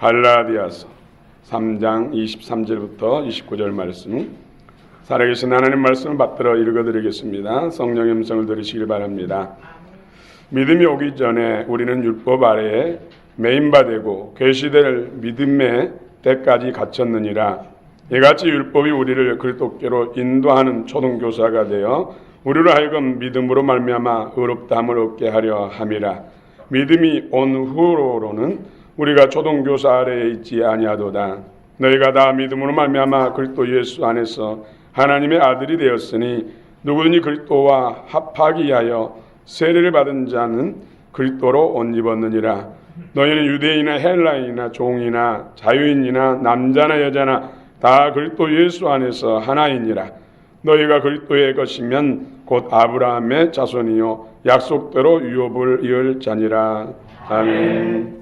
갈라디아서 3장 23절부터 29절 말씀, 살아계신 하나님 말씀을 받들어 읽어드리겠습니다. 성령의 음성을 들으시길 바랍니다. 믿음이 오기 전에 우리는 율법 아래에 매인바 되고 계시될 믿음의 때까지 갇혔느니라. 이같이 율법이 우리를 그리스도께로 인도하는 초등교사가 되어 우리로 하여금 믿음으로 말미암아 의롭다함을 얻게 하려 함이라. 믿음이 온 후로는 우리가 초등교사 아래에 있지 아니하도다. 너희가 다 믿음으로 말미암아 그리스도 예수 안에서 하나님의 아들이 되었으니 누구든지 그리스도와 합하기 위하여 세례를 받은 자는 그리스도로 옷 입었느니라. 너희는 유대인이나 헬라인이나 종이나 자유인이나 남자나 여자나 다 그리스도 예수 안에서 하나이니라. 너희가 그리스도의 것이면 곧 아브라함의 자손이요 약속대로 유업을 이을 자니라. 아멘.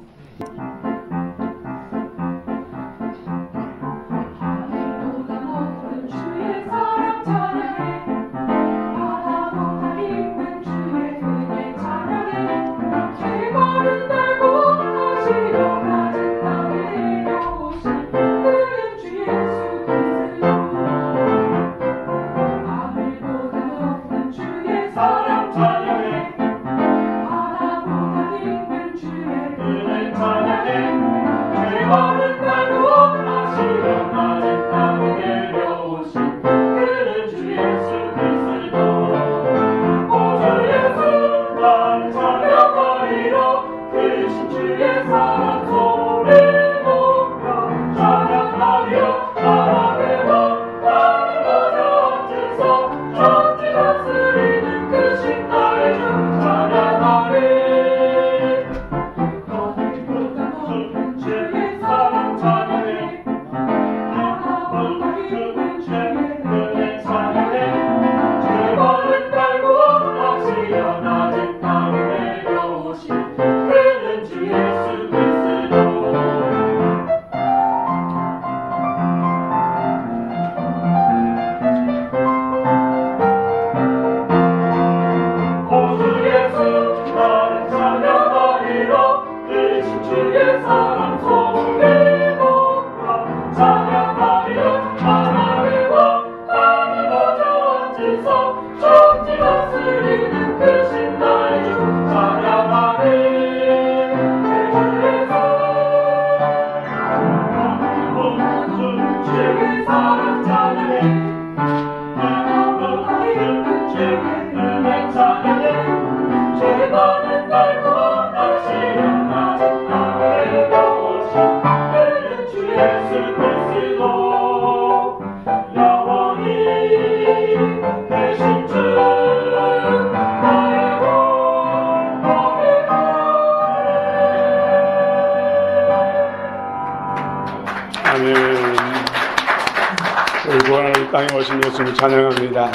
우리 구원하는 땅에 오신 예수님을 찬양합니다.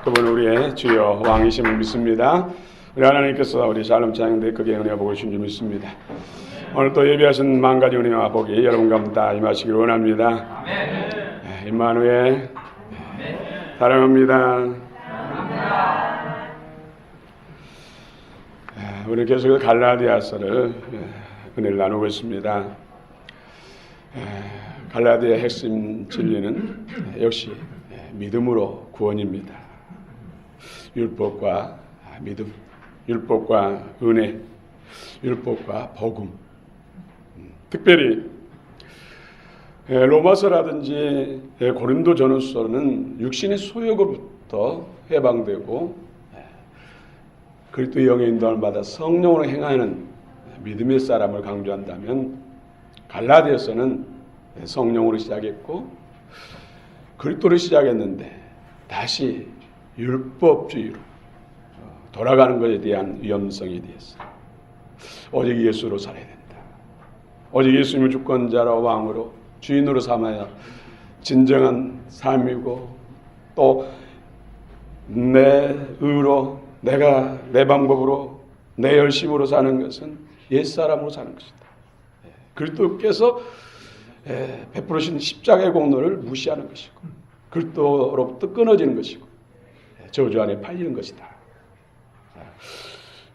그분 우리의 주여 왕이심을 믿습니다. 우리 하나님께서 우리 샬롬 찬양대 크게 은혜가 보고 계신 줄 믿습니다. 오늘 또 예비하신 만 가지 은혜와 복이 여러분 가운데 다 임하시기를 원합니다. 임마누엘 사랑합니다. 우리 계속 갈라디아서를 은혜를 나누고 있습니다. 갈라디아의 핵심 진리는 역시 믿음으로 구원입니다. 율법과 믿음, 율법과 은혜, 율법과 복음. 특별히 로마서라든지 고린도전서는 육신의 소욕으로부터 해방되고 그리스도의 영의 인도함을 받아 성령으로 행하는 믿음의 사람을 강조한다면, 갈라디아서는 성령으로 시작했고 그리스도로 시작했는데 다시 율법주의로 돌아가는 것에 대한 위험성에 대해서 오직 예수로 살아야 된다. 오직 예수님을 주권자로 왕으로 주인으로 삼아야 진정한 삶이고, 또 내 의로 내가 내 방법으로 내 열심으로 사는 것은 옛사람으로 사는 것이다. 그리스도께서 베풀으신 십자가의 공로를 무시하는 것이고 그리스도로부터 끊어지는 것이고 저주 안에 팔리는 것이다.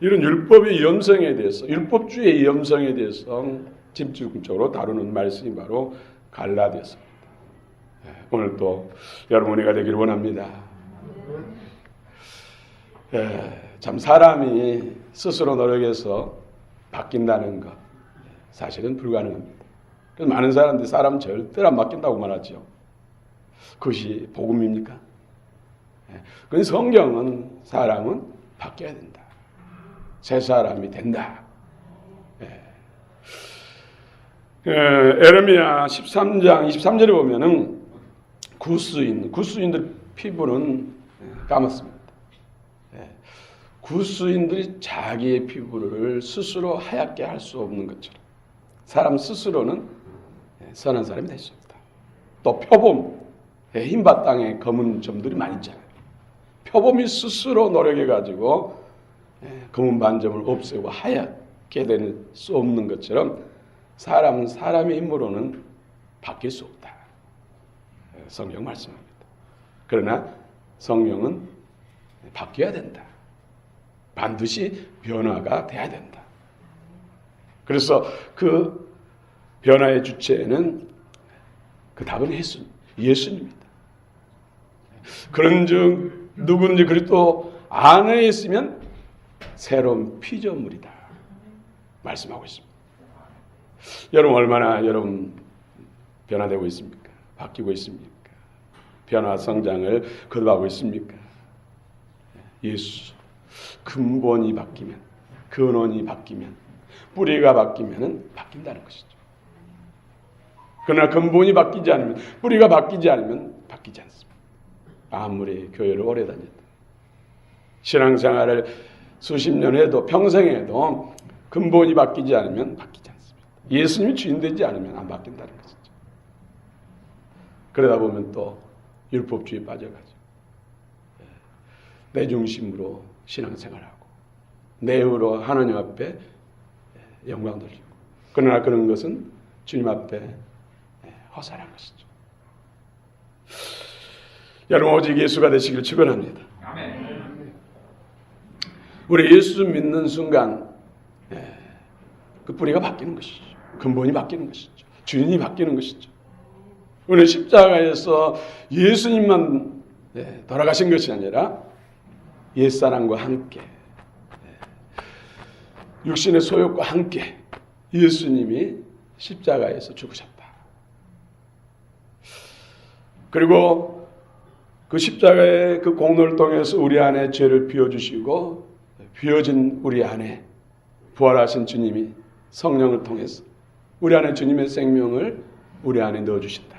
이런 율법의 위험성에 대해서, 율법주의의 위험성에 대해서 집중적으로 다루는 말씀이 바로 갈라디아서입니다. 오늘 또 여러분 은혜가 되기를 원합니다. 참 사람이 스스로 노력해서 바뀐다는 것 사실은 불가능합니다. 그래서 많은 사람들이 사람 절대로 안 바뀐다고 말하죠. 그것이 복음입니까? 그런데 성경은 사람은 바뀌어야 된다. 새 사람이 된다. 에레미야 13장 23절에 보면은 구스인들 피부는 까맣습니다. 구스인들이 자기의 피부를 스스로 하얗게 할 수 없는 것처럼 사람 스스로는 선한 사람이 될 수 없다. 또 표범, 흰밭 땅에 검은 점들이 많이 있잖아요. 표범이 스스로 노력해가지고 검은 반점을 없애고 하얗게 될 수 없는 것처럼 사람은 사람의 힘으로는 바뀔 수 없다. 성경 말씀합니다. 그러나 성령은 바뀌어야 된다. 반드시 변화가 돼야 된다. 그래서 그 변화의 주체는 그 답은 예수님입니다. 그런즉 누구든지 그리스도 안에 있으면 새로운 피조물이다. 말씀하고 있습니다. 여러분 얼마나 변화되고 있습니까? 바뀌고 있습니까? 변화 성장을 거듭하고 있습니까? 예수 근본이 바뀌면, 근원이 바뀌면, 뿌리가 바뀌면 바뀐다는 것이죠. 그러나 근본이 바뀌지 않으면, 뿌리가 바뀌지 않으면 바뀌지 않습니다. 아무리 교회를 오래 다녔다, 신앙생활을 수십 년 해도 평생 해도 근본이 바뀌지 않으면 바뀌지 않습니다. 예수님이 주인 되지 않으면 안 바뀐다는 것이죠. 그러다 보면 또 율법주의에 빠져가죠. 내 중심으로 신앙생활하고 내 힘으로 하나님 앞에 영광 돌리고, 그러나 그런 것은 주님 앞에 허살한 것이죠. 여러분 오직 예수가 되시기를 축원합니다. 아멘. 우리 예수 믿는 순간 그 뿌리가 바뀌는 것이죠. 근본이 바뀌는 것이죠. 주인이 바뀌는 것이죠. 우리 십자가에서 예수님만 돌아가신 것이 아니라 옛사람과 함께, 육신의 소욕과 함께 예수님이 십자가에서 죽으셨다. 그리고 그 십자가의 그 공로를 통해서 우리 안에 죄를 비워주시고, 비워진 우리 안에 부활하신 주님이 성령을 통해서 우리 안에 주님의 생명을 우리 안에 넣어주신다.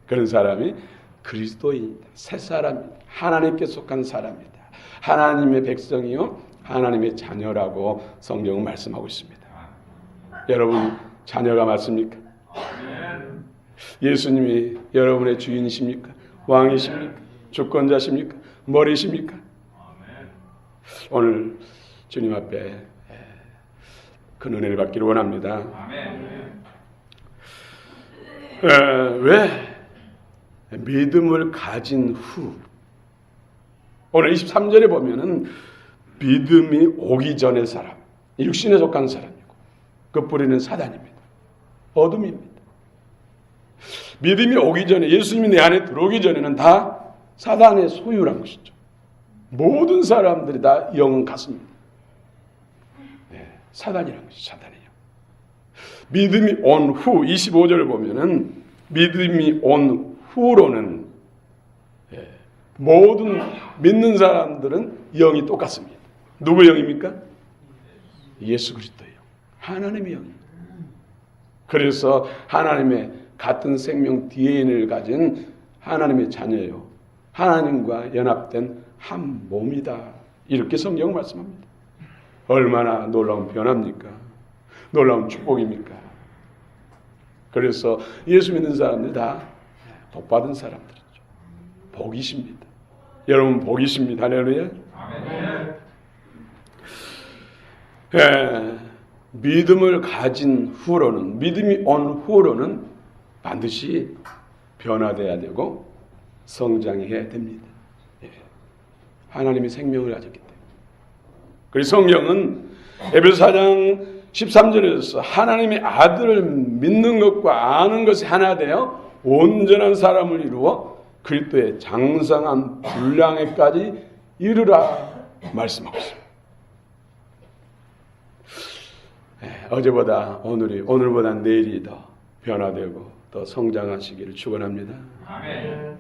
그런 사람이 그리스도인이다. 새 사람이다. 하나님께 속한 사람이다. 하나님의 백성이요 하나님의 자녀라고 성경은 말씀하고 있습니다. 여러분 자녀가 맞습니까? 예수님이 여러분의 주인이십니까? 왕이십니까? 주권자십니까? 머리십니까? 오늘 주님 앞에 그 은혜를 받기를 원합니다. 왜? 믿음을 가진 후, 오늘 23절에 보면은 믿음이 오기 전의 사람, 육신에 속한 사람이고 그 뿌리는 사단입니다. 어둠입니다. 믿음이 오기 전에, 예수님이 내 안에 들어오기 전에는 다 사단의 소유란 것이죠. 모든 사람들이 다 영은 같습니다. 사단이란 것이죠. 사단이에요. 믿음이 온 후, 25절을 보면은 믿음이 온 후로는 모든 믿는 사람들은 영이 똑같습니다. 누구 영입니까? 예수 그리스도의 영, 하나님의 영입니다. 그래서 하나님의 같은 생명 DNA를 가진 하나님의 자녀예요. 하나님과 연합된 한 몸이다. 이렇게 성경 말씀합니다. 얼마나 놀라운 변화입니까? 놀라운 축복입니까? 그래서 예수 믿는 사람들 다 복받은 사람들이죠. 복이십니다. 여러분 복이십니다. 할렐루야. 믿음을 가진 후로는, 믿음이 온 후로는 반드시 변화돼야 되고 성장해야 됩니다. 하나님이 생명을 가졌기 때문에. 그래서 성경은 에베소 4장 13절에서 하나님의 아들을 믿는 것과 아는 것이 하나 되어 온전한 사람을 이루어 그리스도의 장성한 분량에까지 이르라 말씀하고 있습니다. 어제보다 오늘보다 내일이 더 변화되고 더 성장하시기를 축원합니다. 아멘.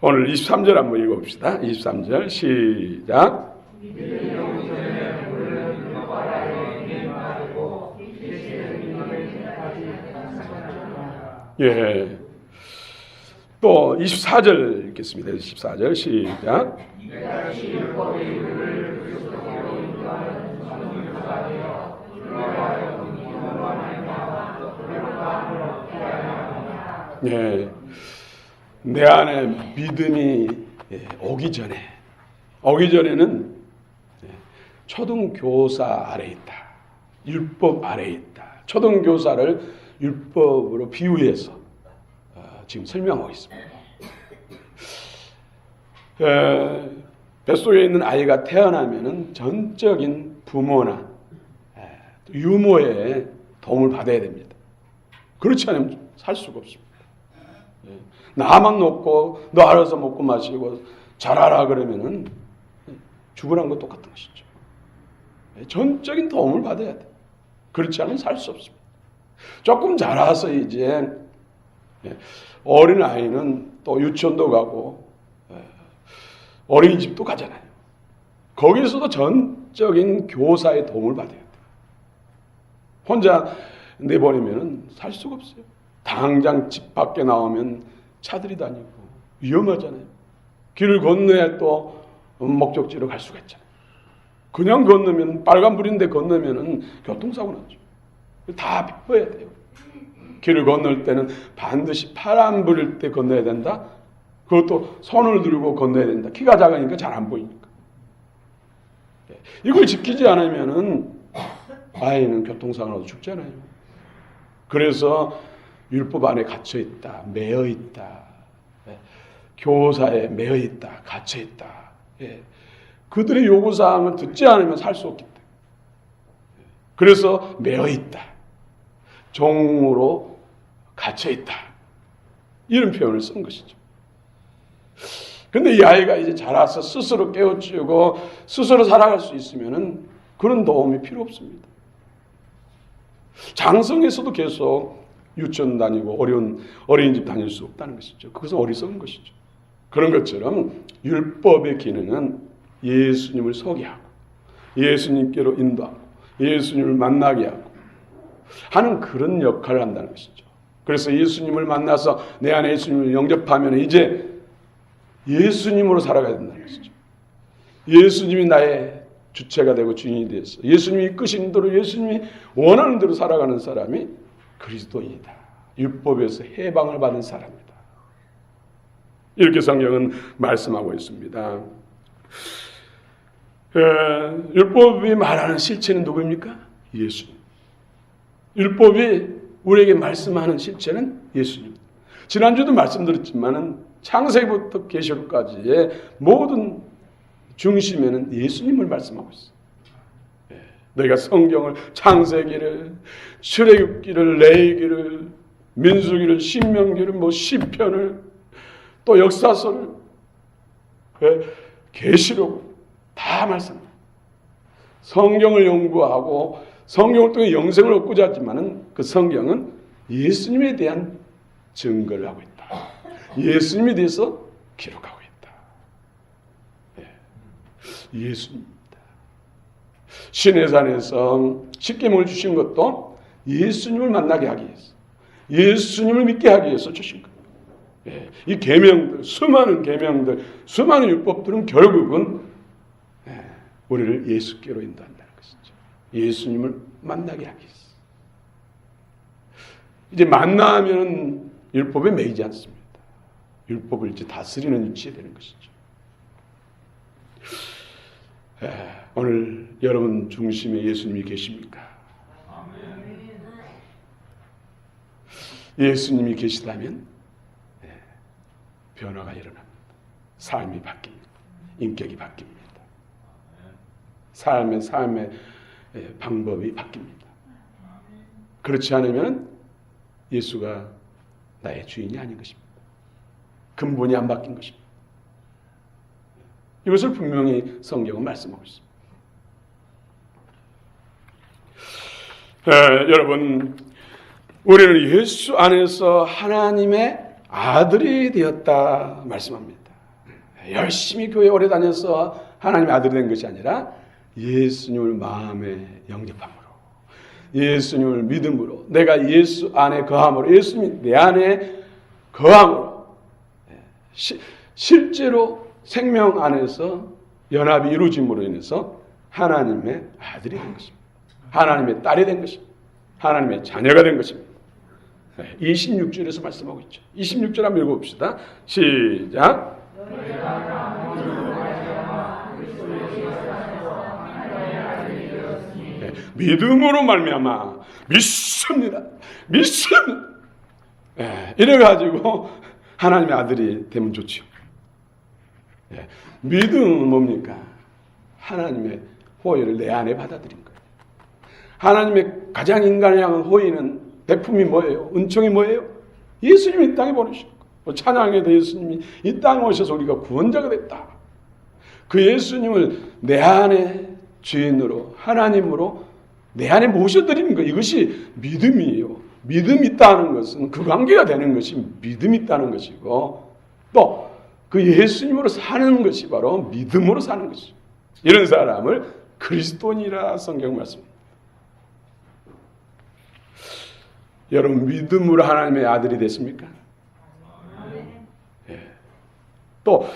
오늘 23절 한번 읽어봅시다. 23절 시작. 예. 또 24절 읽겠습니다. 24절 시작. 예. 내 안에 믿음이 오기 전에는 초등교사 아래에 있다. 율법 아래에 있다. 초등교사를 율법으로 비유해서 지금 설명하고 있습니다. 뱃속에 있는 아이가 태어나면은 전적인 부모나 유모의 도움을 받아야 됩니다. 그렇지 않으면 살 수가 없습니다. 나만 놓고 너 알아서 먹고 마시고 잘하라 그러면은 죽으란 거 똑같은 것이죠. 전적인 도움을 받아야 돼. 그렇지 않으면 살 수 없습니다. 조금 자라서 이제 어린 아이는 또 유치원도 가고 어린이집도 가잖아요. 거기서도 전적인 교사의 도움을 받아야 돼. 혼자 내보내면은 살 수가 없어요. 당장 집 밖에 나오면 차들이 다니고 위험하잖아요. 길을 건너야 또 목적지로 갈 수가 있잖아요. 그냥 건너면 빨간불인데 건너면은 교통사고 나죠. 다 비워야 돼요. 길을 건널 때는 반드시 파란불일 때 건너야 된다. 그것도 손을 들고 건너야 된다. 키가 작으니까 잘 안 보이니까. 이걸 지키지 않으면은 아이는 교통사고로 죽잖아요. 그래서 율법 안에 갇혀 있다, 매여 있다, 교사에 매여 있다, 갇혀 있다. 그들의 요구 사항을 듣지 않으면 살 수 없기 때문에. 그래서 매여 있다, 종으로 갇혀 있다. 이런 표현을 쓴 것이죠. 근데 이 아이가 이제 자라서 스스로 깨우치고 스스로 살아갈 수 있으면은 그런 도움이 필요 없습니다. 장성에서도 계속 유치원 다니고 어린이집 다닐 수 없다는 것이죠. 그것은 어리석은 것이죠. 그런 것처럼 율법의 기능은 예수님을 소개하고 예수님께로 인도하고 예수님을 만나게 하고 하는 그런 역할을 한다는 것이죠. 그래서 예수님을 만나서 내 안에 예수님을 영접하면 이제 예수님으로 살아가야 된다는 것이죠. 예수님이 나의 주체가 되고 주인이 되어서 예수님이 이끄신 대로 예수님이 원하는 대로 살아가는 사람이 그리스도인이다. 율법에서 해방을 받은 사람이다. 이렇게 성경은 말씀하고 있습니다. 율법이 말하는 실체는 누구입니까? 예수님. 율법이 우리에게 말씀하는 실체는 예수님. 지난주도 말씀드렸지만은 창세기부터 계시록까지의 모든 중심에는 예수님을 말씀하고 있어요. 너희가 성경을 창세기를, 출애굽기를, 레위기를, 민수기를, 신명기를, 시편을, 또 역사서를, 계시록을 다 말씀합니다. 성경을 연구하고 성경을 통해 영생을 얻고자 하지만은 그 성경은 예수님에 대한 증거를 하고 있다. 예수님에 대해서 기록하고 있다. 예수님입니다. 시내산에서 십계명을 주신 것도 예수님을 만나게 하기 위해서, 예수님을 믿게 하기 위해서 주신 거예요. 이 계명들, 수많은 계명들, 수많은 율법들은 결국은 우리를 예수께로 인도한다는 것이죠. 예수님을 만나게 하기 위해서. 이제 만나면 율법에 매이지 않습니다. 율법을 이제 다스리는 위치에 되는 것이죠. 오늘 여러분 중심에 예수님이 계십니까? 예수님이 계시다면 변화가 일어납니다. 삶이 바뀝니다. 인격이 바뀝니다. 삶의 방법이 바뀝니다. 그렇지 않으면 예수가 나의 주인이 아닌 것입니다. 근본이 안 바뀐 것입니다. 이것을 분명히 성경은 말씀하고 있습니다. 여러분, 우리는 예수 안에서 하나님의 아들이 되었다 말씀합니다. 열심히 교회 오래 다녀서 하나님의 아들이 된 것이 아니라 예수님을 마음에 영접함으로, 예수님을 믿음으로, 내가 예수 안에 거함으로, 예수님이 내 안에 거함으로 실제로 생명 안에서 연합이 이루어짐으로 인해서 하나님의 아들이 된 것입니다. 하나님의 딸이 된 것입니다. 하나님의 자녀가 된 것입니다. 26절에서 말씀하고 있죠. 26절 한번 읽어봅시다. 시작. 믿음으로 말미암아 믿습니다. 이래가지고 하나님의 아들이 되면 좋죠. 믿음은 뭡니까? 하나님의 호의를 내 안에 받아들인 거예요. 하나님의 가장 인간을 향한 호의는 백품이 뭐예요? 은총이 뭐예요? 예수님이 이 땅에 보내신 거. 찬양에도 예수님이 이 땅에 오셔서 우리가 구원자가 됐다. 그 예수님을 내 안에 주인으로, 하나님으로 내 안에 모셔드리는 거, 이것이 믿음이에요. 믿음이 있다는 것은 그 관계가 되는 것이 믿음이 있다는 것이고, 또 그 예수님으로 사는 것이 바로 믿음으로 사는 것이죠. 이런 사람을 그리스도인이라 성경 말씀합니다. 여러분, 믿음으로 하나님의 아들이 됐습니까? 예. 또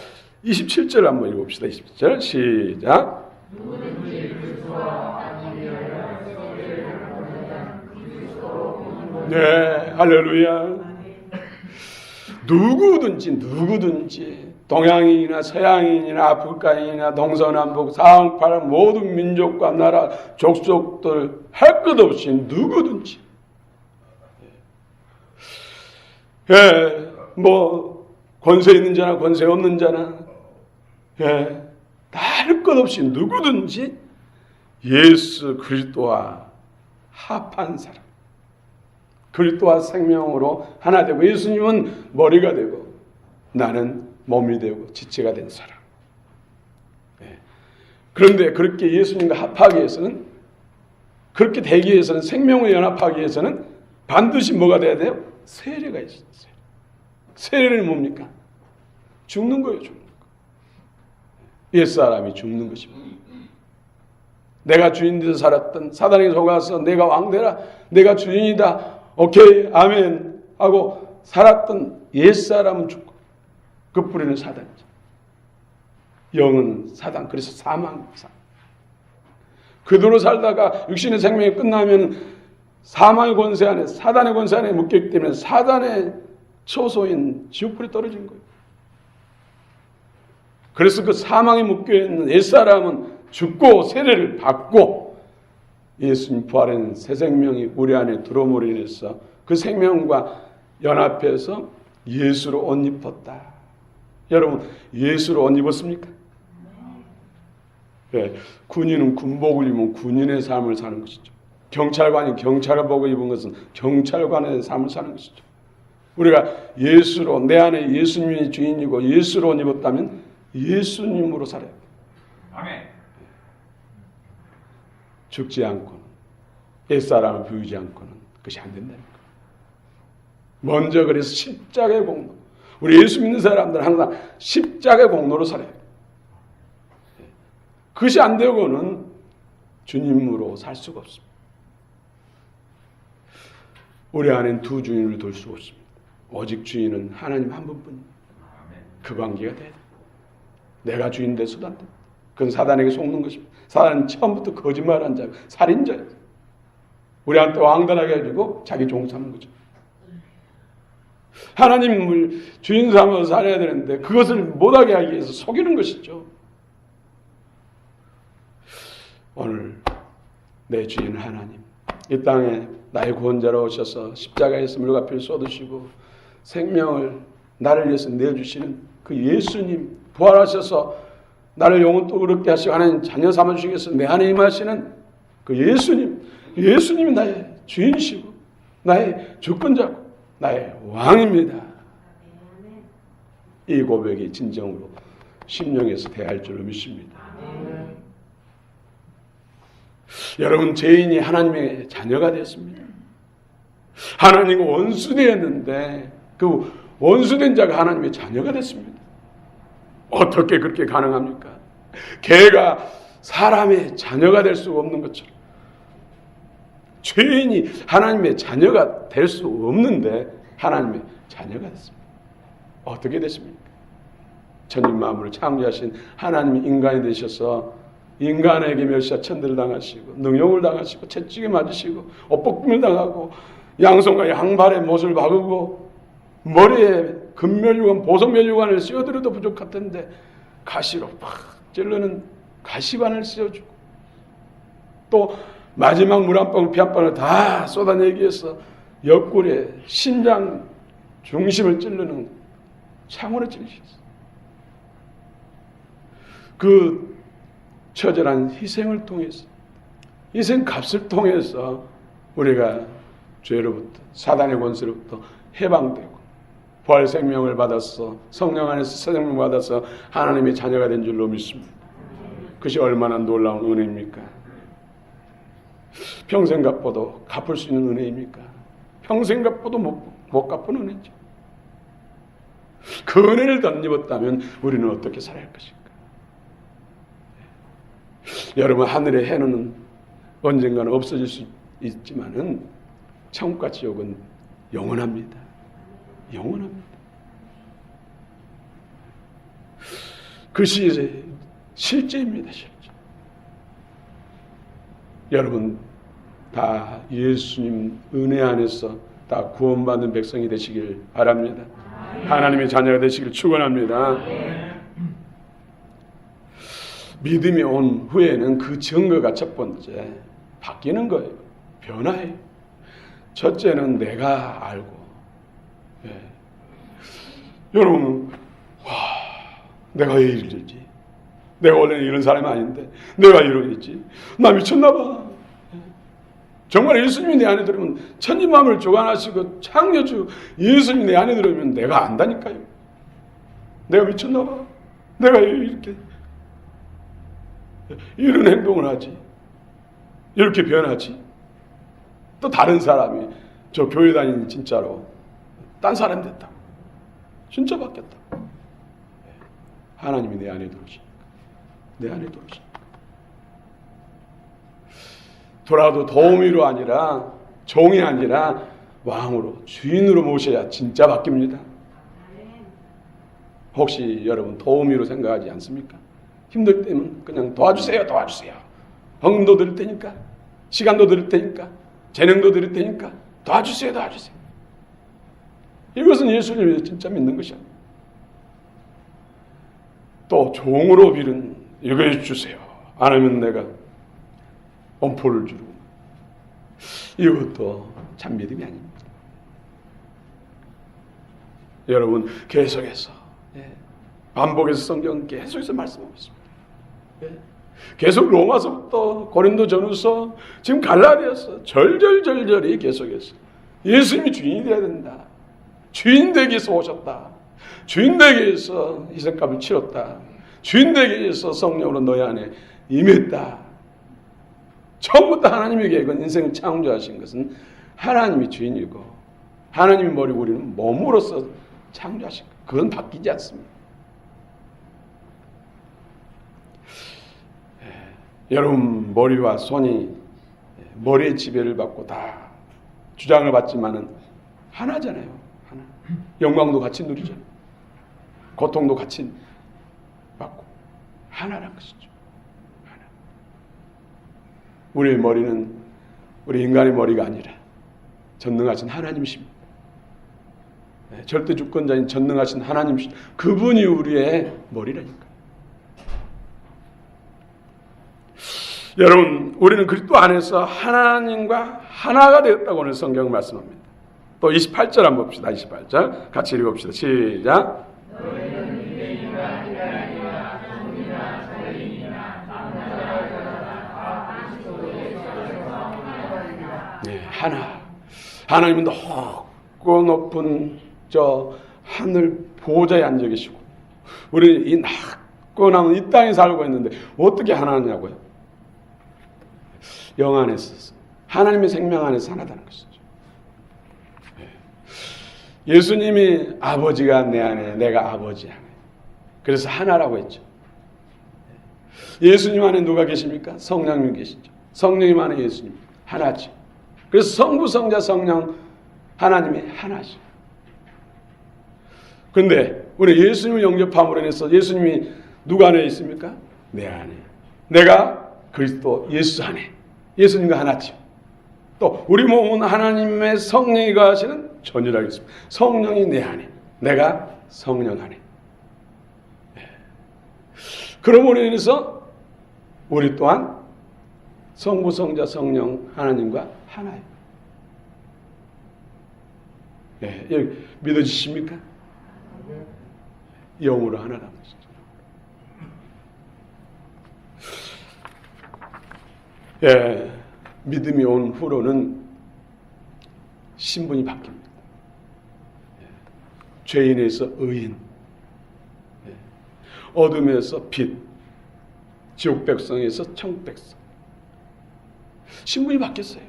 27절 한번 읽어봅시다. 27절 시작. 네, 할렐루야. 누구든지 동양인이나 서양인이나 아프리카인이나 동서남북 사방팔 모든 민족과 나라 족속들 할 것 없이 누구든지, 뭐 권세 있는 자나 권세 없는 자나 다 할 것 없이 누구든지 예수 그리스도와 합한 사람, 그리스도와 생명으로 하나 되고, 예수님은 머리가 되고 나는 몸이 되고 지체가 된 사람. 그런데 그렇게 예수님과 합하기 위해서는, 그렇게 되기 위해서는, 생명을 연합하기 위해서는 반드시 뭐가 돼야 돼요? 세례가 있어요. 세례는 뭡니까? 죽는 거예요. 죽는 거. 옛사람이 죽는 것입니다. 내가 주인 돼서 살았던, 사단에게 속아서 내가 왕되라, 내가 주인이다, 오케이 아멘 하고 살았던 옛사람은 죽고, 그 뿌리는 사단이죠. 영은 사단, 그래서 사망입니다. 그대로 살다가 육신의 생명이 끝나면 사망의 권세 안에, 사단의 권세 안에 묶였기 때문에 사단의 처소인 지옥불에 떨어진 거예요. 그래서 그 사망에 묶여있는 옛사람은 죽고 세례를 받고, 예수님 부활한 새 생명이 우리 안에 들어옴으로 인해서 그 생명과 연합해서 예수로 옷 입었다. 여러분, 예수로 옷 입었습니까? 네, 군인은 군복을 입으면 군인의 삶을 사는 것이죠. 경찰관이 경찰복을 입은 것은 경찰관의 삶을 사는 것이죠. 우리가 예수로, 내 안에 예수님이 주인이고 예수로 옷 입었다면 예수님으로 살아야 돼요. 아멘. 죽지 않고는, 옛사람을 비우지 않고는 그것이 안 된다는 거예요. 먼저 그래서 십자가의 공로, 우리 예수 믿는 사람들은 항상 십자가의 공로로 살아야 돼요. 그것이 안 되고는 주님으로 살 수가 없습니다. 우리 안엔 두 주인을 둘 수 없습니다. 오직 주인은 하나님 한 분뿐입니다. 그 관계가 돼야 돼요. 내가 주인 돼서도 안 됩니다. 그건 사단에게 속는 것입니다. 사단은 처음부터 거짓말한 자, 살인자예요. 우리한테 왕따라게 해주고 자기 종 삼는 거죠. 하나님을 주인 삼아서 살아야 되는데 그것을 못하게 하기 위해서 속이는 것이죠. 오늘 내 주인 하나님, 이 땅에 나의 구원자로 오셔서 십자가에서 물과피를 쏟으시고 생명을 나를 위해서 내주시는 그 예수님, 부활하셔서 나를 영원토록 그렇게 하시고 하나님 자녀 삼아주시기 위해서 내 안에 임하시는 그 예수님이 나의 주인이시고 나의 주권자고 나의 왕입니다. 이 고백이 진정으로 심령에서 대할 줄로 믿습니다. 여러분, 죄인이 하나님의 자녀가 되었습니다. 하나님과 원수되었는데 그 원수된 자가 하나님의 자녀가 됐습니다. 어떻게 그렇게 가능합니까? 개가 사람의 자녀가 될 수 없는 것처럼 죄인이 하나님의 자녀가 될 수 없는데 하나님의 자녀가 됐습니다. 어떻게 됐습니까? 천인 만물을 창조하신 하나님이 인간이 되셔서 인간에게 멸시와 천대를 당하시고 능욕을 당하시고 채찍에 맞으시고 옷벗김을 당하고 양손과 양발에 못을 박으고 머리에 금면류관 보석면류관을 씌워드려도 부족했던데 가시로 팍 찔르는 가시관을 씌워주고 또 마지막 물 한 방울 피 한 방울 다 쏟아내기 위해서 옆구리에 심장 중심을 찌르는 창으로 찔리셨어요. 그 처절한 희생을 통해서 희생값을 통해서 우리가 죄로부터 사단의 권세로부터 해방되고 부활 생명을 받아서 성령 안에서 새 생명을 받아서 하나님의 자녀가 된 줄로 믿습니다. 그것이 얼마나 놀라운 은혜입니까? 평생 갚아도 갚을 수 있는 은혜입니까? 평생 갚아도 못 갚은 은혜죠. 그 은혜를 덧입었다면 우리는 어떻게 살아야 할 것인가? 여러분, 하늘의 해는 언젠가는 없어질 수 있지만은 천국과 지옥은 영원합니다. 영원합니다. 그것이 실제입니다. 실제. 여러분 다 예수님 은혜 안에서 다 구원받는 백성이 되시길 바랍니다. 하나님의 자녀가 되시길 축원합니다. 믿음이 온 후에는 그 증거가 첫 번째 바뀌는 거예요. 변화해요. 첫째는 내가 알고, 여러분, 내가 왜 이러지? 내가 원래는 이런 사람이 아닌데 내가 이러겠지? 나 미쳤나 봐. 정말 예수님이 내 안에 들으면 천지 만물을 주관하시고 창조주 예수님이 내 안에 들으면 내가 안다니까요. 내가 미쳤나 봐. 내가 이렇게 이런 행동을 하지, 이렇게 변하지. 또 다른 사람이 저 교회 다니는 진짜로 딴 사람 됐다, 진짜 바뀌었다. 하나님이 내 안에 들어오시니까, 내 안에 들어오시니까. 돌아도 도우미로 아니라 종이 아니라 왕으로 주인으로 모셔야 진짜 바뀝니다. 혹시 여러분 도우미로 생각하지 않습니까? 힘들 때면 그냥 도와주세요. 헌금도 드릴 테니까, 시간도 드릴 테니까, 재능도 드릴 테니까 도와주세요. 이것은 예수님을 진짜 믿는 것이야. 또 종으로 빌은 이거 해주세요. 안 하면 내가 엄포를 주고, 이것도 참 믿음이 아닙니다. 여러분 계속해서 반복해서 성경 계속해서 말씀하고 있습니다. 계속 로마서부터 고린도전후서 지금 갈라디아서 절절절절히 계속해서 예수님이 주인이 되어야 된다. 주인 되기 위해서 오셨다. 주인 되기 위해서 희생값을 치렀다. 주인 되기 위해서 성령으로 너희 안에 임했다. 처음부터 하나님의 계획은 인생을 창조하신 것은 하나님이 주인이고 하나님이 머리고 우리는 몸으로서 창조하신 것. 그건 바뀌지 않습니다. 여러분 머리와 손이 머리의 지배를 받고 다 주장을 받지만은 하나잖아요. 하나. 영광도 같이 누리잖아요. 고통도 같이 받고 하나란 것이죠. 하나. 우리의 머리는 우리 인간의 머리가 아니라 전능하신 하나님이십니다. 절대 주권자인 전능하신 하나님이십니다. 그분이 우리의 머리라니까. 여러분, 우리는 그리스도 안에서 하나님과 하나가 되었다고 오늘 성경은 말씀합니다. 또 28절 한번 봅시다. 28절 같이 읽어봅시다. 시작. 하나. 하나님은 높고 높은 저 하늘 보좌에 앉아 계시고 우리 이 낮고 남은 이 땅에 살고 있는데 어떻게 하나냐고요? 영 안에서 하나님의 생명 안에서 하나다는 것이죠. 예수님이 아버지가 내 안에 내가 아버지 안에 그래서 하나라고 했죠. 예수님 안에 누가 계십니까? 성령님 계시죠. 성령님 안에 예수님 하나죠. 그래서 성부 성자 성령 하나님이 하나죠. 그런데 우리 예수님을 영접함으로 인해서 예수님이 누가 안에 있습니까? 내 안에. 내가 그리스도 예수 안에. 예수님과 하나죠. 또 우리 몸은 하나님의 성령이 거하시는 전이라겠습니다. 성령이 내 안에. 내가 성령 안에. 그러므로 인해서 우리 또한 성부 성자 성령 하나님과 하나예요. 여기 믿어지십니까? 영으로 하나라는 것이죠. 믿음이 온 후로는 신분이 바뀝니다. 죄인에서 의인, 어둠에서 빛, 지옥 백성에서 청 백성. 신분이 바뀌었어요.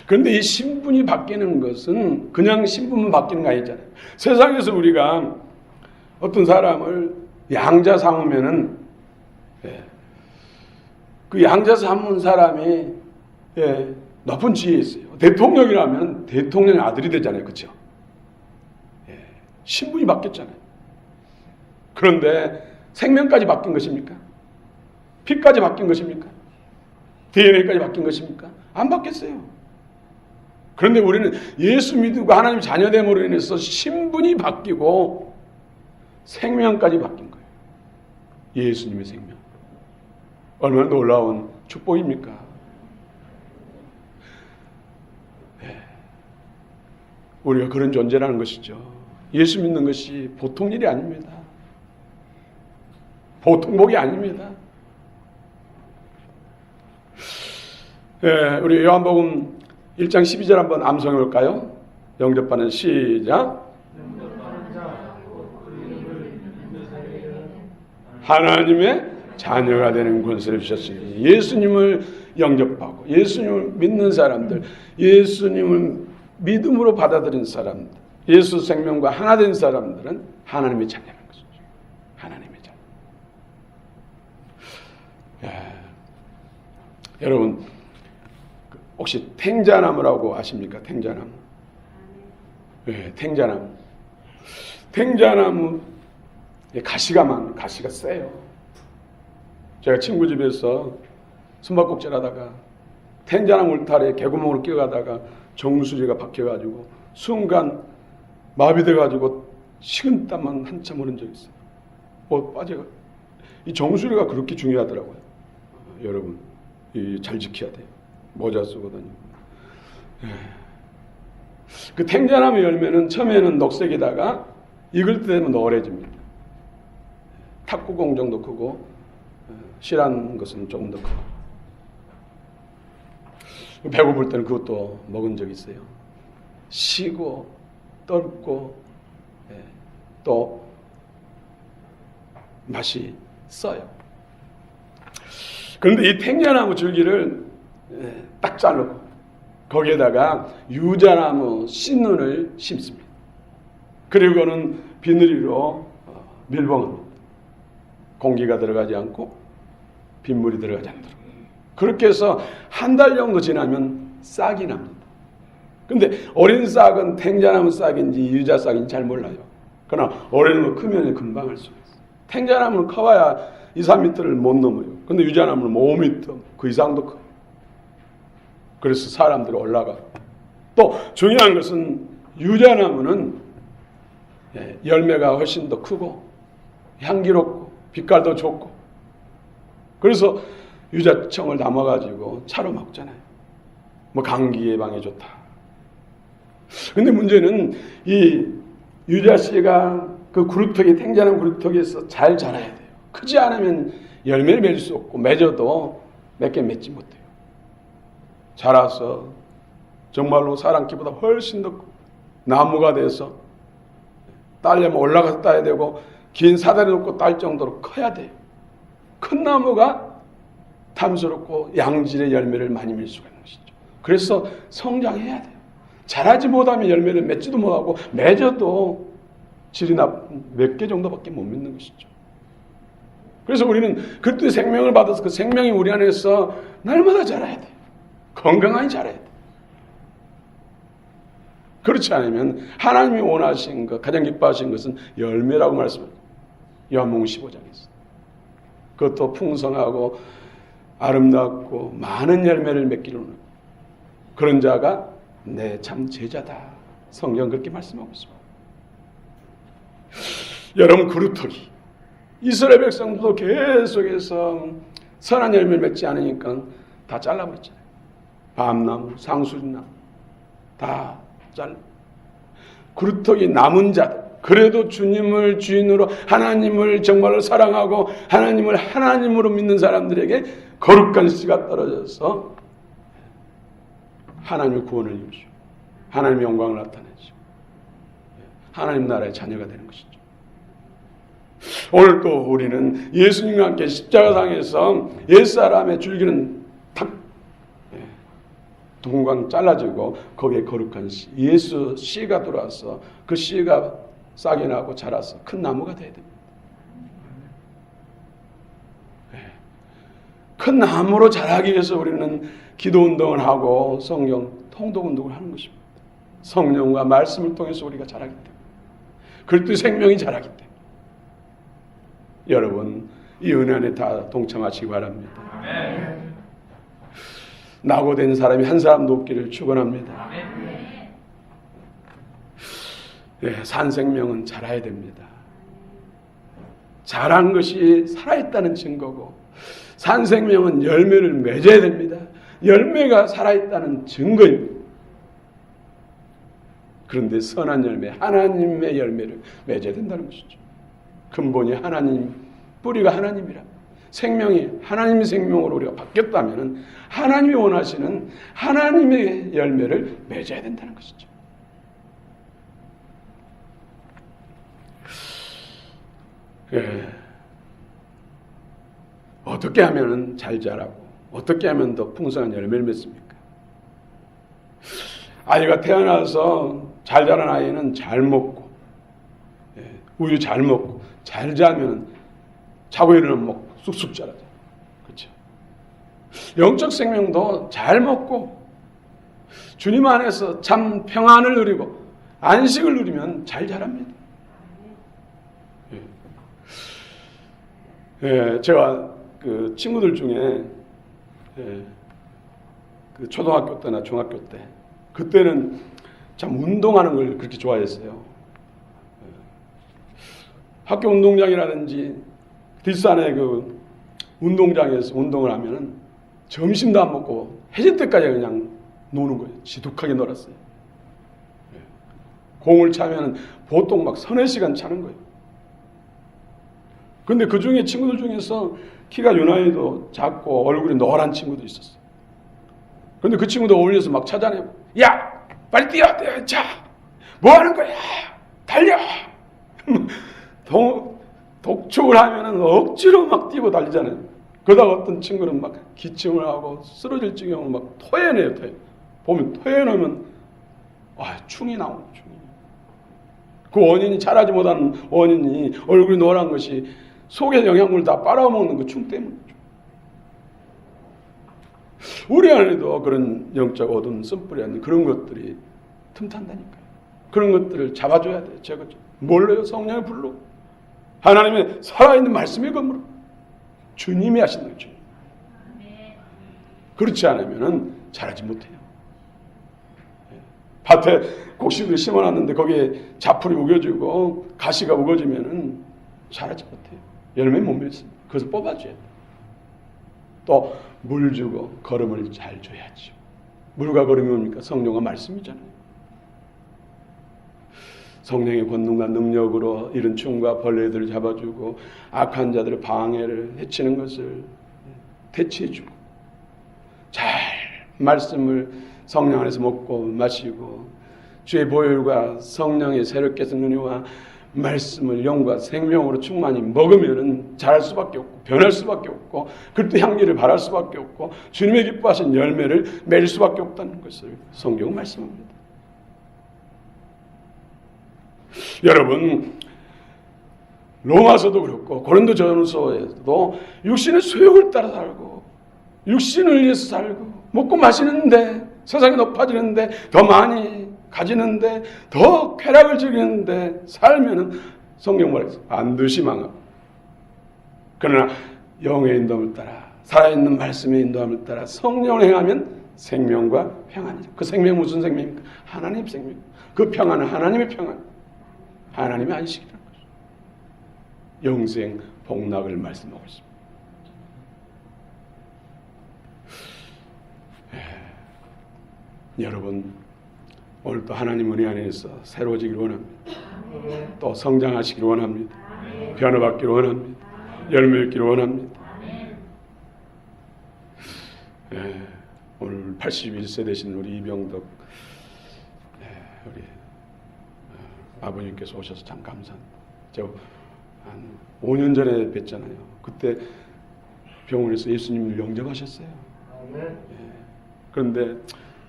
그런데 이 신분이 바뀌는 것은 그냥 신분만 바뀌는 거 아니잖아요. 세상에서 우리가 어떤 사람을 양자 삼으면은 그 양자 삼은 사람이 높은 지위에 있어요. 대통령이라면 대통령의 아들이 되잖아요. 그렇죠? 신분이 바뀌었잖아요. 그런데 생명까지 바뀐 것입니까? 피까지 바뀐 것입니까? DNA까지 바뀐 것입니까? 안 바뀌었어요. 그런데 우리는 예수 믿고 하나님 자녀됨으로 인해서 신분이 바뀌고 생명까지 바뀐 거예요. 예수님의 생명. 얼마나 놀라운 축복입니까? 우리가 그런 존재라는 것이죠. 예수 믿는 것이 보통 일이 아닙니다. 보통 복이 아닙니다. 우리 요한복음 1장 12절 한번 암송해 볼까요? 영접하는 시작. 하나님의 자녀가 되는 권세를 주셨으니 예수님을 영접하고 예수님을 믿는 사람들, 예수님을 믿음으로 받아들인 사람들, 예수 생명과 하나 된 사람들은 하나님의 자녀라는 것이죠. 하나님의 자녀. 여러분 혹시 탱자나무라고 아십니까? 탱자나무. 탱자나무. 탱자나무 가시가 세요. 제가 친구 집에서 숨바꼭질 하다가 탱자나무 울타리에 개구멍으로 끼어가다가 정수리가 박혀가지고 순간 마비돼가지고 식은땀만 한참 흐른 적이 있어요. 빠져가. 이 정수리가 그렇게 중요하더라고요. 여러분 잘 지켜야 돼요. 모자 쓰고 다니고. 그 탱자나무 열매는 처음에는 녹색이다가 익을 때 되면 노래집니다. 탁구공 정도 크고 실한 것은 조금 더 크고. 배고플 때는 그것도 먹은 적이 있어요. 시고 떫고 또 맛이 써요. 그런데 이 탱자나무 줄기를 딱 자르고 거기에다가 유자나무 씨눈을 심습니다. 그리고는 비늘이로 밀봉합니다. 공기가 들어가지 않고 빗물이 들어가지 않도록. 그렇게 해서 한 달 정도 지나면 싹이 납니다. 근데 어린 싹은 탱자나무 싹인지 유자 싹인지 잘 몰라요. 그러나 어린 거 크면 금방 할 수가 있어요. 탱자나무는 커봐야 2, 3m를 못 넘어요. 근데 유자나무는 5m 그 이상도 커요. 그래서 사람들이 올라가. 또 중요한 것은 유자나무는 열매가 훨씬 더 크고 향기롭고 빛깔도 좋고 그래서 유자청을 담아가지고 차로 먹잖아요. 뭐 감기 예방에 좋다. 근데 문제는 이 유자씨가 그 구루터기 탱자나무 구루터기에서 잘 자라야 돼요. 크지 않으면 열매를 맺을 수 없고 맺어도 몇 개 맺지 못해요. 자라서 정말로 사람키보다 훨씬 더 나무가 돼서 따려면 올라가서 따야 되고 긴 사다리 놓고 딸 정도로 커야 돼요. 큰 나무가 탐스럽고 양질의 열매를 많이 맺을 수가 있는 것이죠. 그래서 성장해야 돼요. 자라지 못하면 열매를 맺지도 못하고 맺어도 질이 나쁜 몇 개 정도밖에 못 맺는 것이죠. 그래서 우리는 그리스도의 생명을 받아서 그 생명이 우리 안에서 날마다 자라야 돼요. 건강하게 자라야 돼요. 그렇지 않으면 하나님이 원하신 것, 가장 기뻐하신 것은 열매라고 말씀합니다. 요한복음 15장에서. 그것도 풍성하고 아름답고 많은 열매를 맺기를 원합니다. 그런 자가 내 참 제자다. 성경 그렇게 말씀하고 있습니다. 여러분, 그루터기. 이스라엘 백성도 계속해서 선한 열매를 맺지 않으니까 다 잘라버렸잖아요. 밤나무, 상수리나무 다 잘라. 그루터기 남은 자들, 그래도 주님을 주인으로 하나님을 정말로 사랑하고 하나님을 하나님으로 믿는 사람들에게 거룩한 씨가 떨어져서 하나님의 구원을 이루시고 하나님의 영광을 나타내시고 하나님 나라의 자녀가 되는 것이죠. 오늘 또 우리는 예수님과 함께 십자가상에서 옛사람의 줄기는 탁 동강 잘라지고 거기에 거룩한 씨, 예수 씨가 들어와서 그 씨가 싹이 나고 자라서 큰 나무가 돼야 됩니다. 큰 나무로 자라기 위해서 우리는 기도운동을 하고 성경 통독운동을 하는 것입니다. 성령과 말씀을 통해서 우리가 자라기 때문에, 그리스도의 생명이 자라기 때문에 여러분 이 은혜 안에 다 동참하시기 바랍니다. 아멘. 낙오된 사람이 한 사람도 없기를 축원합니다. 네, 산 생명은 자라야 됩니다. 자란 것이 살아있다는 증거고, 산 생명은 열매를 맺어야 됩니다. 열매가 살아있다는 증거입니다. 그런데 선한 열매, 하나님의 열매를 맺어야 된다는 것이죠. 근본이 하나님, 뿌리가 하나님이라. 생명이 하나님의 생명으로 우리가 바뀌었다면 하나님이 원하시는 하나님의 열매를 맺어야 된다는 것이죠. 예. 어떻게 하면 잘 자라고 어떻게 하면 더 풍성한 열매를 맺습니까? 아이가 태어나서 잘 자란 아이는 잘 먹고, 우유 잘 먹고 잘 자면 자고 일어나면 먹고 쑥쑥 자라죠. 그렇죠? 영적 생명도 잘 먹고 주님 안에서 참 평안을 누리고 안식을 누리면 잘 자랍니다. 제가 그 친구들 중에 그 초등학교 때나 중학교 때, 그때는 참 운동하는 걸 그렇게 좋아했어요. 학교 운동장이라든지 뒷산의 그 운동장에서 운동을 하면은 점심도 안 먹고 해질 때까지 그냥 노는 거예요. 지독하게 놀았어요. 공을 차면은 보통 막 3-4시간 차는 거예요. 근데 그 중에 친구들 중에서 키가 유난히도 작고 얼굴이 노란 친구도 있었어요. 근데 그 친구도 어울려서 막 찾아내고, 야! 빨리 뛰어! 자! 뭐 하는 거야! 달려! 독촉을 하면은 억지로 막 뛰고 달리잖아요. 그러다가 어떤 친구는 막 기침을 하고 쓰러질 지경으로 막 토해내요, 토해. 보면 토해내면, 충이 나오는 충이. 그 원인이 자라지 못하는 원인이 얼굴이 노란 것이 속의 영양물 다 빨아먹는 그 충 때문이죠. 우리 안에도 그런 영적 어두운 쓴뿌리 있는 그런 것들이 틈탄다니까요. 그런 것들을 잡아줘야 돼요. 제가 뭘로요? 성령의 불로. 하나님의 살아있는 말씀의 검으로. 주님이 하시는 거죠. 그렇지 않으면 자라지 못해요. 밭에 곡식을 심어놨는데 거기에 자풀이 우겨지고 가시가 우겨지면은 자라지 못해요. 열매 못 맺습니다. 그것을 뽑아줘야 돼요. 또 물 주고 걸음을 잘 줘야죠. 물과 걸음이 뭡니까? 성령과 말씀이잖아요. 성령의 권능과 능력으로 이런 충과 벌레들을 잡아주고 악한 자들의 방해를 해치는 것을 대치해주고 잘 말씀을 성령 안에서 먹고 마시고 주의 보혈과 성령의 새롭게 든 은혜와 말씀을 영과 생명으로 충만히 먹으면 자랄 수밖에 없고 변할 수밖에 없고 그때 향기를 발할 수밖에 없고 주님의 기뻐하신 열매를 맺을 수밖에 없다는 것을 성경은 말씀합니다. 여러분, 로마서도 그렇고 고린도전서에도 육신의 소욕을 따라 살고 육신을 위해서 살고 먹고 마시는데 세상이 높아지는데 더 많이 가지는데 더 쾌락을 즐기는데 살면은 성경 말해서 반드시 망하고 그러나 영의 인도함을 따라 살아있는 말씀의 인도함을 따라 성령을 행하면 생명과 평안이죠. 그 생명 무슨 생명입니까? 하나님 생명. 그 평안은 하나님의 평안, 하나님의 안식이라는 거죠. 영생 복락을 말씀하고 있습니다. 여러분, 오늘 또 하나님 은혜 안에서 새로워지기를 원합니다. 또 성장하시기를 원합니다. 변화받기를 원합니다. 열매 맺기를 원합니다. 오늘 81세 되신 우리 이병덕 우리 아버님께서 오셔서 참 감사합니다. 제가 한 5년 전에 뵀잖아요. 그때 병원에서 예수님을 영접하셨어요. 그런데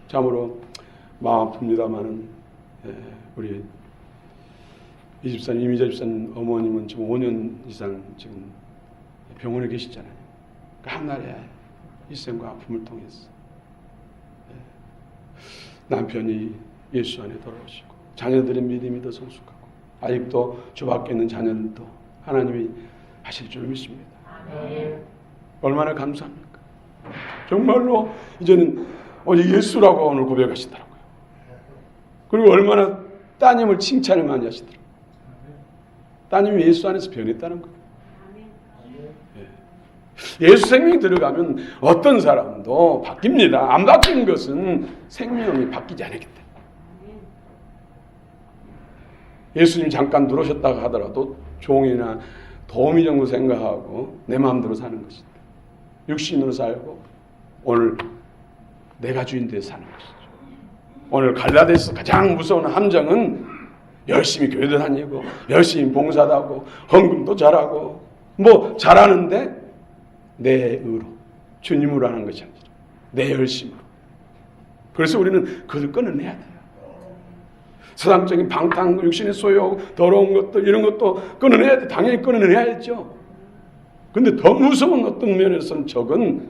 참으로 마음 아픕니다만은 우리 이 집사님, 이미자 집사님 어머님은 지금 5년 이상 지금 병원에 계시잖아요. 한날에 일생과 아픔을 통해서 남편이 예수 안에 돌아오시고 자녀들의 믿음이 더 성숙하고 아직도 주 밖에 있는 자녀들도 하나님이 하실 줄 믿습니다. 얼마나 감사합니까? 정말로 이제는 예수라고 오늘 고백하시더라고요. 그리고 얼마나 따님을 칭찬을 많이 하시더라고요. 따님이 예수 안에서 변했다는 거예요. 예수 생명이 들어가면 어떤 사람도 바뀝니다. 안 바뀐 것은 생명이 바뀌지 않았기 때문에. 예수님 잠깐 들어오셨다고 하더라도 종이나 도우미 정도 생각하고 내 마음대로 사는 것이다. 육신으로 살고 오늘 내가 주인 되어 사는 것이죠. 오늘 갈라디아서 가장 무서운 함정은 열심히 교회도 다니고 열심히 봉사도 하고 헌금도 잘하고 뭐 잘하는데 내 의로 주님으로 하는 것이 아니라 내 열심으로. 그래서 우리는 그것을 끊어내야 돼요. 세상적인 방탕, 육신의 소욕, 더러운 것들 이런 것도 끊어내야 돼. 당연히 끊어내야죠. 근데 더 무서운 어떤 면에서는 적은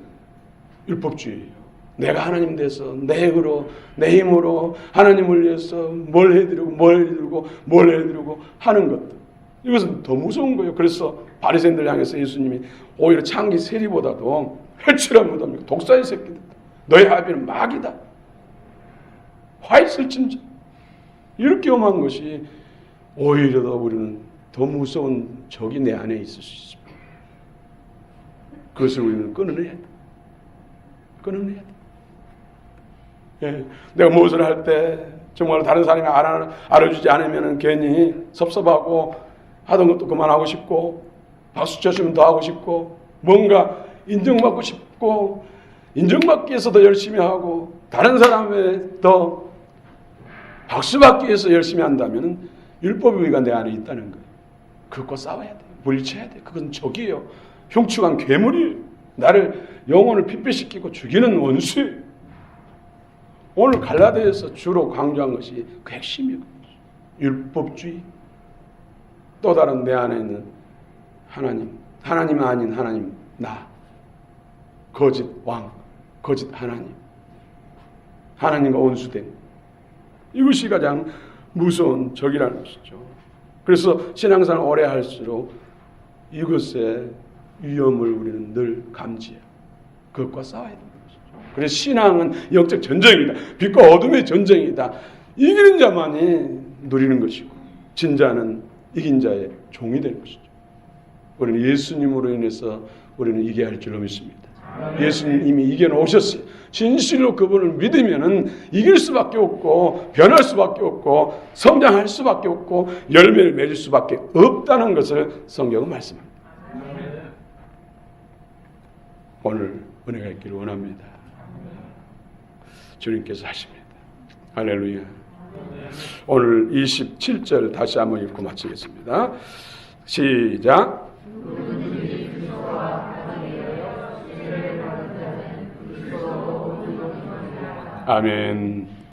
율법주의예요. 내가 하나님 돼서 내 의로 내 힘으로 하나님을 위해서 뭘 해드리고 하는 것들. 이것은 더 무서운 거예요. 그래서 바리새인들 향해서 예수님이 오히려 창기 세리보다도 회초라 무덤이고 독사의 새끼들 너희 아비는 마귀다. 화 있을진저. 이렇게 엄한 것이 오히려 더 우리는 더 무서운 적이 내 안에 있을 수 있습니다. 그것을 우리는 끊어내야 돼. 끊어내야 돼. 예, 내가 무엇을 할 때 정말 다른 사람이 알아주지 않으면 괜히 섭섭하고 하던 것도 그만하고 싶고 박수 쳐주면 더 하고 싶고 뭔가 인정받고 싶고 인정받기 위해서 더 열심히 하고 다른 사람에 더 박수받기 위해서 열심히 한다면 율법의 의가 내 안에 있다는 거예요. 그것과 싸워야 돼요. 물리쳐야 돼요. 그건 적이에요. 흉측한 괴물이에요. 나를 영혼을 핏배시키고 죽이는 원수예요. 오늘 갈라디아에서 주로 강조한 것이 그 핵심이에요. 율법주의. 또 다른 내 안에 있는 하나님 아닌 하나님 나, 거짓 왕, 거짓 하나님과 원수됨. 이것이 가장 무서운 적이라는 것이죠. 그래서 신앙생활 오래 할수록 이것의 위험을 우리는 늘 감지해요. 그것과 싸워야 됩니다. 그래서 신앙은 영적 전쟁이다. 빛과 어둠의 전쟁이다. 이기는 자만이 누리는 것이고 진자는 이긴 자의 종이 되는 것이죠. 우리는 예수님으로 인해서 우리는 이겨야 할 줄로 믿습니다. 예수님 이미 이겨놓으셨어요. 진실로 그분을 믿으면은 이길 수밖에 없고 변할 수밖에 없고 성장할 수밖에 없고 열매를 맺을 수밖에 없다는 것을 성경은 말씀합니다. 오늘 은혜가 있기를 원합니다. 주님께서 하십니다. 할렐루야. 오늘 27절 다시 한번 읽고 마치겠습니다. 시작. 아멘.